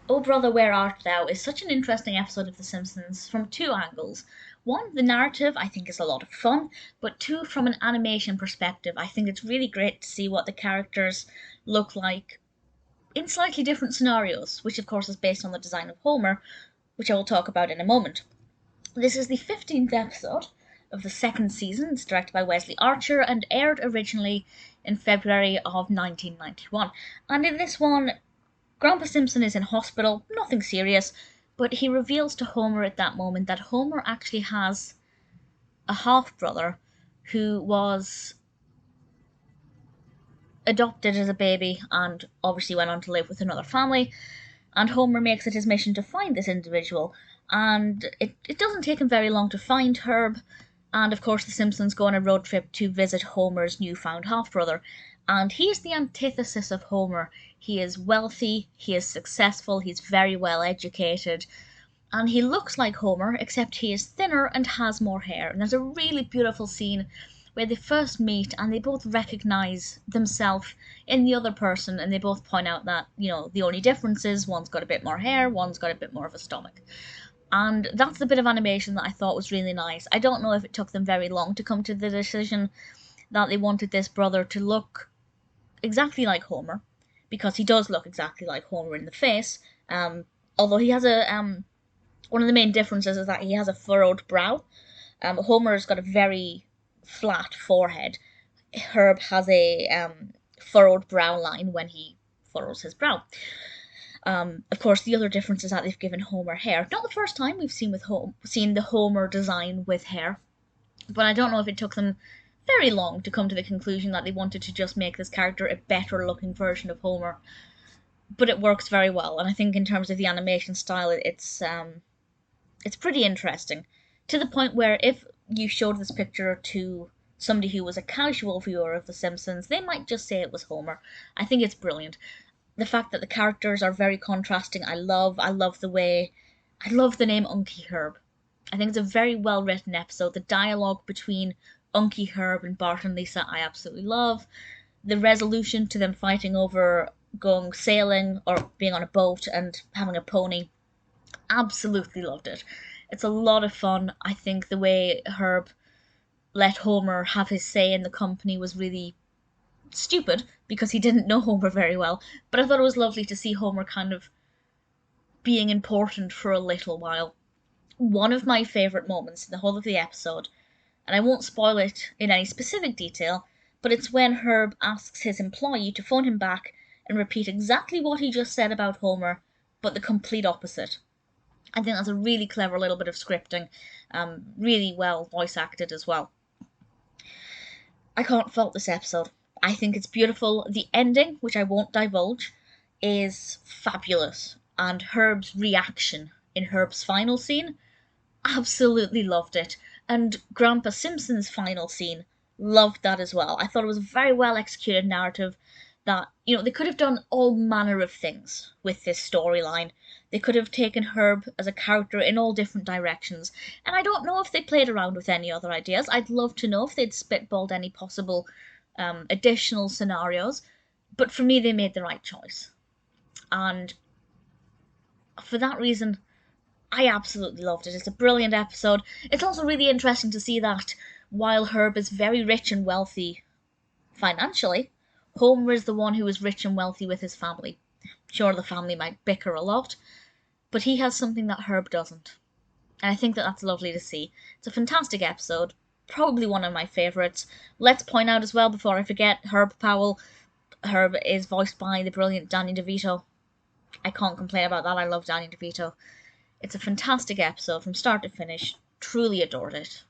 Oh Brother, Where Art Thou is such an interesting episode of The Simpsons from two angles. One, the narrative I think is a lot of fun, but two, from an animation perspective, I think it's really great to see what the characters look like in slightly different scenarios, which of course is based on the design of Homer, which I will talk about in a moment. This is the 15th episode of the second season. It's directed by Wesley Archer and aired originally in February of 1991. And in this one, Grandpa Simpson is in hospital, nothing serious, but he reveals to Homer at that moment that Homer actually has a half brother who was adopted as a baby and obviously went on to live with another family. And Homer makes it his mission to find this individual. And it doesn't take him very long to find Herb. And of course, the Simpsons go on a road trip to visit Homer's newfound half brother. And he is the antithesis of Homer. He is wealthy, he is successful, he's very well educated, and he looks like Homer, except he is thinner and has more hair. And there's a really beautiful scene where they first meet and they both recognize themselves in the other person, and they both point out that, the only difference is one's got a bit more hair, one's got a bit more of a stomach. And that's the bit of animation that I thought was really nice. I don't know if it took them very long to come to the decision that they wanted this brother to look exactly like Homer, because he does look exactly like Homer in the face. Although he has one of the main differences is that he has a furrowed brow. Homer's got a very flat forehead. Herb has a furrowed brow line when he furrows his brow. Of course, the other difference is that they've given Homer hair. Not the first time we've seen the Homer design with hair, but I don't know if it took them very long to come to the conclusion that they wanted to just make this character a better looking version of Homer. But it works very well, and I think in terms of the animation style, it's pretty interesting. To the point where if you showed this picture to somebody who was a casual viewer of The Simpsons, they might just say it was Homer. I think it's brilliant. The fact that the characters are very contrasting, I love the name Unky Herb. I think it's a very well written episode. The dialogue between Unky Herb and Bart and Lisa I absolutely love. The resolution to them fighting over going sailing or being on a boat and having a pony, absolutely loved it. It's a lot of fun. I think the way Herb let Homer have his say in the company was really stupid because he didn't know Homer very well, but I thought it was lovely to see Homer kind of being important for a little while. One of my favourite moments in the whole of the episode, and I won't spoil it in any specific detail, but it's when Herb asks his employee to phone him back and repeat exactly what he just said about Homer, but the complete opposite. I think that's a really clever little bit of scripting, really well voice acted as well. I can't fault this episode. I think it's beautiful. The ending, which I won't divulge, is fabulous. And Herb's reaction in Herb's final scene, absolutely loved it. And Grandpa Simpson's final scene, loved that as well. I thought it was a very well executed narrative that, they could have done all manner of things with this storyline. They could have taken Herb as a character in all different directions. And I don't know if they played around with any other ideas. I'd love to know if they'd spitballed any possible additional scenarios, but for me they made the right choice, and for that reason I absolutely loved it. It's a brilliant episode. It's also really interesting to see that while Herb is very rich and wealthy financially, Homer is the one who is rich and wealthy with his family. Sure, the family might bicker a lot, but he has something that Herb doesn't, and I think that that's lovely to see. It's a fantastic episode. Probably one of my favourites. Let's point out as well, before I forget, Herb Powell. Herb is voiced by the brilliant Danny DeVito. I can't complain about that. I love Danny DeVito. It's a fantastic episode from start to finish. Truly adored it.